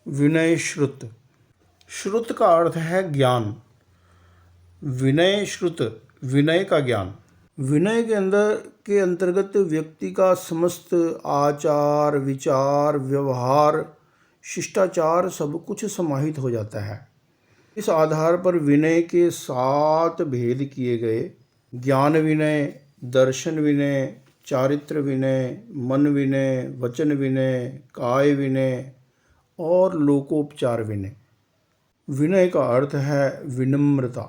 विनय श्रुत। श्रुत का अर्थ है ज्ञान। विनय श्रुत, विनय का ज्ञान। विनय के अंतर्गत व्यक्ति का समस्त आचार विचार व्यवहार शिष्टाचार सब कुछ समाहित हो जाता है। इस आधार पर विनय के 7 भेद किए गए: ज्ञान विनय, दर्शन विनय, चारित्र विनय, मन विनय, वचन विनय, काय विनय और लोकोपचार विनय। विनय का अर्थ है विनम्रता।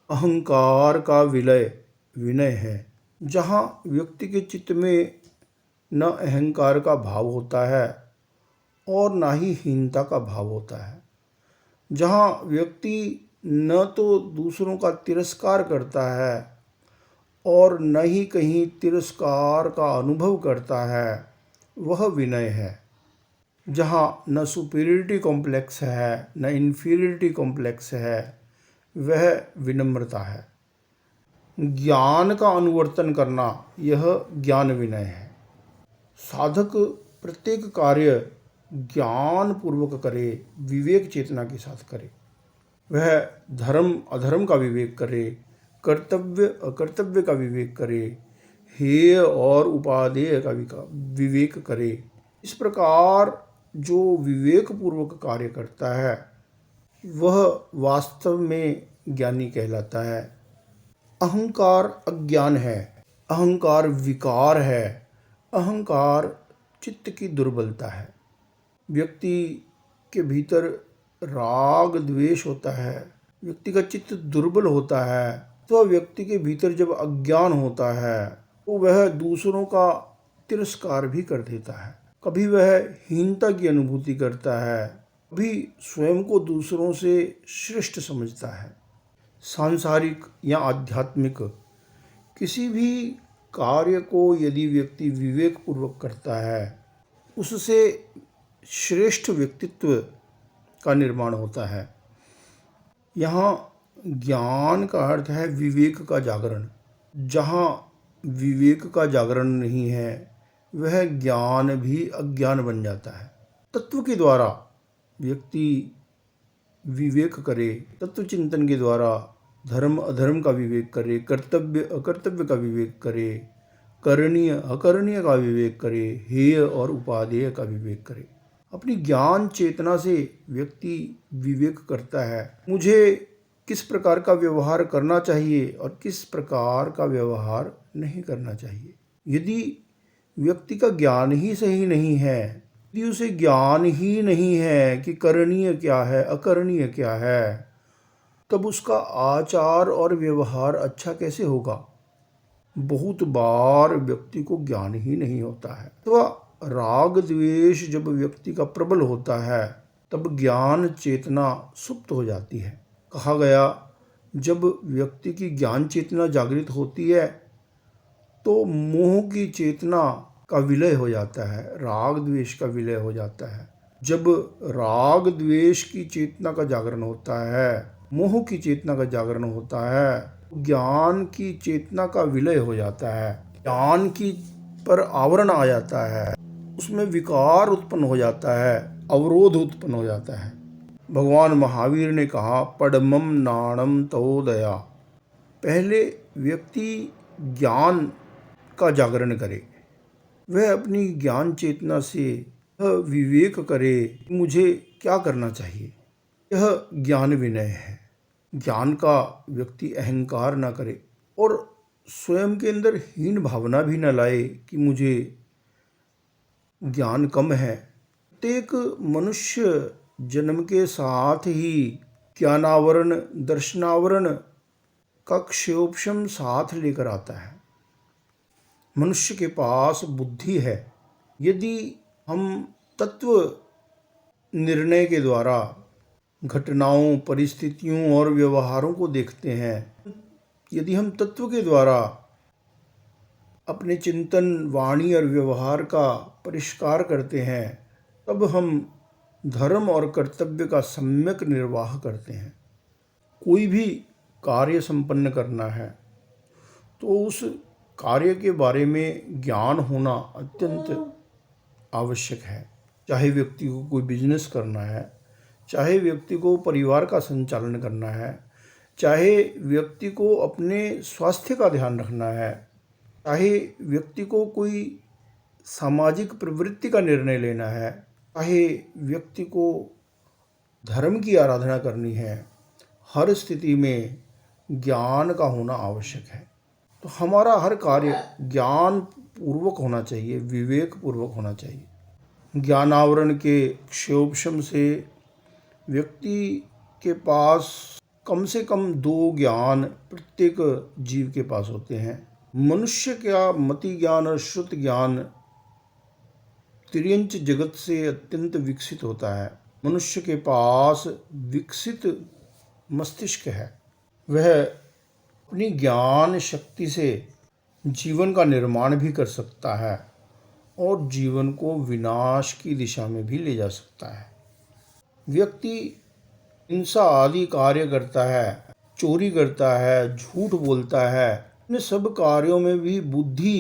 अहंकार का विलय विनय है। जहाँ व्यक्ति के चित्त में न अहंकार का भाव होता है और ना ही हीनता का भाव होता है, जहाँ व्यक्ति न तो दूसरों का तिरस्कार करता है और न ही कहीं तिरस्कार का अनुभव करता है, वह विनय है। जहाँ न सुपीरियरिटी कॉम्प्लेक्स है न इन्फीरियरिटी कॉम्प्लेक्स है, वह विनम्रता है। ज्ञान का अनुवर्तन करना, यह ज्ञान विनय है। साधक प्रत्येक कार्य ज्ञान पूर्वक करे, विवेक चेतना के साथ करे। वह धर्म अधर्म का विवेक करे, कर्तव्य अकर्तव्य का विवेक करे, हेय और उपादेय का विवेक करे। इस प्रकार जो विवेक पूर्वक कार्य करता है वह वास्तव में ज्ञानी कहलाता है। अहंकार अज्ञान है, अहंकार विकार है, अहंकार चित्त की दुर्बलता है। व्यक्ति के भीतर राग द्वेष होता है, व्यक्ति का चित्त दुर्बल होता है, तो व्यक्ति के भीतर जब अज्ञान होता है तो वह दूसरों का तिरस्कार भी कर देता है। कभी वह हीनता की अनुभूति करता है, कभी स्वयं को दूसरों से श्रेष्ठ समझता है। सांसारिक या आध्यात्मिक किसी भी कार्य को यदि व्यक्ति विवेक पूर्वक करता है, उससे श्रेष्ठ व्यक्तित्व का निर्माण होता है। यहाँ ज्ञान का अर्थ है विवेक का जागरण। जहाँ विवेक का जागरण नहीं है, वह ज्ञान भी अज्ञान बन जाता है। तत्व के द्वारा व्यक्ति विवेक करे, तत्व चिंतन के द्वारा धर्म अधर्म का विवेक करे, कर्तव्य अकर्तव्य का विवेक करे, करणीय अकरणीय का विवेक करे, हेय और उपादेय का विवेक करे। अपनी ज्ञान चेतना से व्यक्ति विवेक करता है, मुझे किस प्रकार का व्यवहार करना चाहिए और किस प्रकार का व्यवहार नहीं करना चाहिए। यदि व्यक्ति का ज्ञान ही सही नहीं है, यदि उसे ज्ञान ही नहीं है कि करणीय क्या है अकरणीय क्या है, तब उसका आचार और व्यवहार अच्छा कैसे होगा। बहुत बार व्यक्ति को ज्ञान ही नहीं होता है। तो राग द्वेष जब व्यक्ति का प्रबल होता है, तब ज्ञान चेतना सुप्त हो जाती है। कहा गया, जब व्यक्ति की ज्ञान चेतना जागृत होती है तो मोह की चेतना का विलय हो जाता है, राग द्वेष का विलय हो जाता है। जब राग द्वेष की चेतना का जागरण होता है, मोह की चेतना का जागरण होता है, ज्ञान की चेतना का विलय हो जाता है। ज्ञान की पर आवरण आ जाता है, उसमें विकार उत्पन्न हो जाता है, अवरोध उत्पन्न हो जाता है। भगवान महावीर ने कहा, पडमम नाणम तवोदया। पहले व्यक्ति ज्ञान का जागरण करे, वह अपनी ज्ञान चेतना से विवेक करे, मुझे क्या करना चाहिए। यह ज्ञान विनय है। ज्ञान का व्यक्ति अहंकार ना करे और स्वयं के अंदर हीन भावना भी न लाए कि मुझे ज्ञान कम है। प्रत्येक मनुष्य जन्म के साथ ही ज्ञानावरण दर्शनावरण का क्षयोपशम साथ लेकर आता है। मनुष्य के पास बुद्धि है। यदि हम तत्व निर्णय के द्वारा घटनाओं परिस्थितियों और व्यवहारों को देखते हैं, यदि हम तत्व के द्वारा अपने चिंतन वाणी और व्यवहार का परिष्कार करते हैं, तब हम धर्म और कर्तव्य का सम्यक निर्वाह करते हैं। कोई भी कार्य संपन्न करना है तो उस कार्य के बारे में ज्ञान होना अत्यंत आवश्यक है। चाहे व्यक्ति को कोई बिजनेस करना है चाहे व्यक्ति को परिवार का संचालन करना है, चाहे व्यक्ति को अपने स्वास्थ्य का ध्यान रखना है, चाहे व्यक्ति को कोई सामाजिक प्रवृत्ति का निर्णय लेना है, चाहे व्यक्ति को धर्म की आराधना करनी है, हर स्थिति में ज्ञान का होना आवश्यक है। तो हमारा हर कार्य ज्ञान पूर्वक होना चाहिए, विवेक पूर्वक होना चाहिए। ज्ञानावरण के क्षोभशम से व्यक्ति के पास कम से कम 2 ज्ञान प्रत्येक जीव के पास होते हैं। मनुष्य का मति ज्ञान और श्रुत ज्ञान तिर्यंच जगत से अत्यंत विकसित होता है। मनुष्य के पास विकसित मस्तिष्क है, वह अपनी ज्ञान शक्ति से जीवन का निर्माण भी कर सकता है और जीवन को विनाश की दिशा में भी ले जा सकता है। व्यक्ति हिंसा आदि कार्य करता है, चोरी करता है, झूठ बोलता है, इन सब कार्यों में भी बुद्धि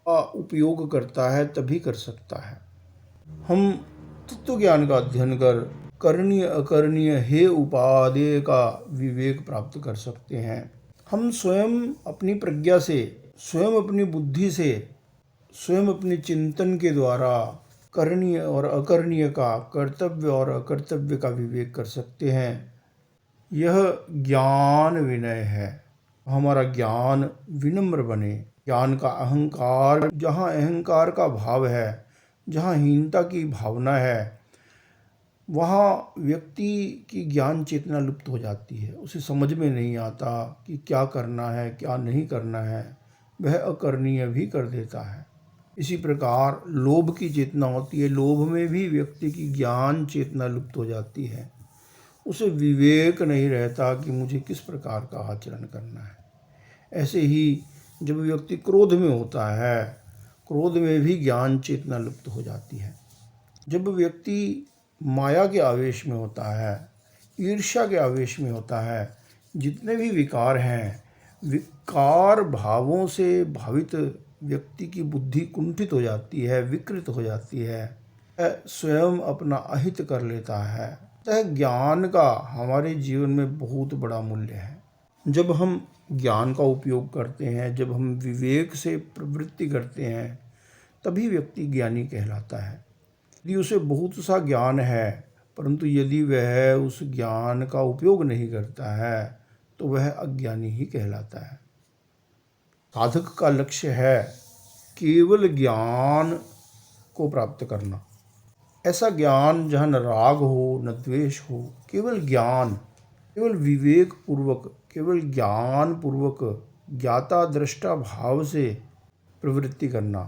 का उपयोग करता है तभी कर सकता है। हम तत्व ज्ञान का अध्ययन कर करणीय अकरणीय हे उपादेय का विवेक प्राप्त कर सकते हैं। हम स्वयं अपनी प्रज्ञा से, स्वयं अपनी बुद्धि से, स्वयं अपने चिंतन के द्वारा करणीय और अकरणीय का, कर्तव्य और अकर्तव्य का विवेक कर सकते हैं। यह ज्ञान विनय है। हमारा ज्ञान विनम्र बने। ज्ञान का अहंकार, जहाँ अहंकार का भाव है, जहाँ हीनता की भावना है, वहाँ व्यक्ति की ज्ञान चेतना लुप्त हो जाती है। उसे समझ में नहीं आता कि क्या करना है, क्या नहीं करना है, वह अकरणीय भी कर देता है। इसी प्रकार लोभ की चेतना होती है, लोभ में भी व्यक्ति की ज्ञान चेतना लुप्त हो जाती है। उसे विवेक नहीं रहता कि मुझे किस प्रकार का आचरण करना है। ऐसे ही जब व्यक्ति क्रोध में होता है, क्रोध में भी ज्ञान चेतना लुप्त हो जाती है। जब व्यक्ति माया के आवेश में होता है, ईर्ष्या के आवेश में होता है, जितने भी विकार हैं, विकार भावों से भावित व्यक्ति की बुद्धि कुंठित हो जाती है, विकृत हो जाती है, वह स्वयं अपना अहित कर लेता है। अतः ज्ञान का हमारे जीवन में बहुत बड़ा मूल्य है। जब हम ज्ञान का उपयोग करते हैं, जब हम विवेक से प्रवृत्ति करते हैं, तभी व्यक्ति ज्ञानी कहलाता है। यदि उसे बहुत सा ज्ञान है, परंतु यदि वह उस ज्ञान का उपयोग नहीं करता है, तो वह अज्ञानी ही कहलाता है। साधक का लक्ष्य है केवल ज्ञान को प्राप्त करना। ऐसा ज्ञान जहाँ न राग हो, न द्वेष हो, केवल ज्ञान, केवल विवेक पूर्वक, केवल ज्ञान पूर्वक, ज्ञाता दृष्टा भाव से प्रवृत्ति करना,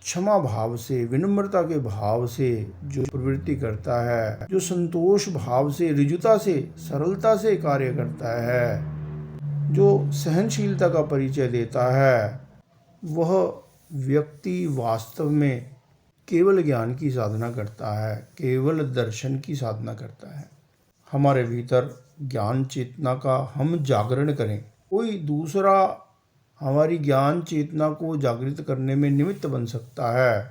क्षमा भाव से, विनम्रता के भाव से जो प्रवृत्ति करता है, जो संतोष भाव से, ऋजुता से, सरलता से कार्य करता है, जो सहनशीलता का परिचय देता है, वह व्यक्ति वास्तव में केवल ज्ञान की साधना करता है, केवल दर्शन की साधना करता है। हमारे भीतर ज्ञान चेतना का हम जागरण करें। कोई दूसरा हमारी ज्ञान चेतना को जागृत करने में निमित्त बन सकता है,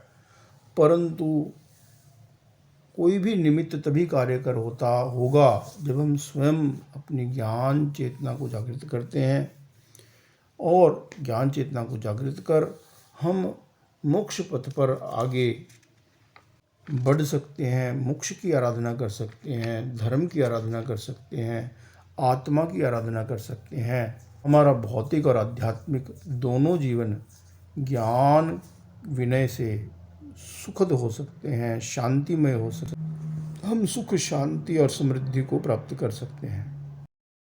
परंतु कोई भी निमित्त तभी कार्यकर होगा जब हम स्वयं अपनी ज्ञान चेतना को जागृत करते हैं। और ज्ञान चेतना को जागृत कर हम मोक्ष पथ पर आगे बढ़ सकते हैं, मोक्ष की आराधना कर सकते हैं, धर्म की आराधना कर सकते हैं, आत्मा की आराधना कर सकते हैं। हमारा भौतिक और आध्यात्मिक दोनों जीवन ज्ञान विनय से सुखद हो सकते हैं, शांतिमय हो सकते हैं। हम सुख, शांति और समृद्धि को प्राप्त कर सकते हैं।